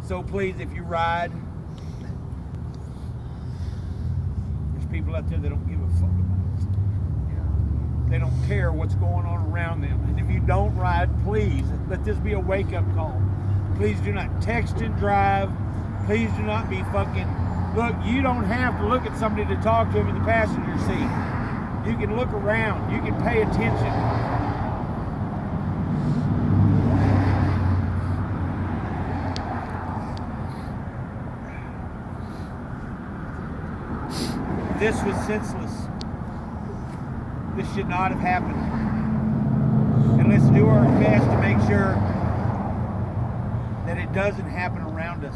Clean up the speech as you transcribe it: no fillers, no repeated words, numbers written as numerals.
So please, if you ride, there's people out there that don't give a fuck about it. They don't care what's going on around them. And if you don't ride, please, let this be a wake-up call. Please do not text and drive. Please do not be fucking... Look, you don't have to look at somebody to talk to them in the passenger seat. You can look around. You can pay attention. This was senseless. This should not have happened. And let's do our best to make sure that it doesn't happen around us.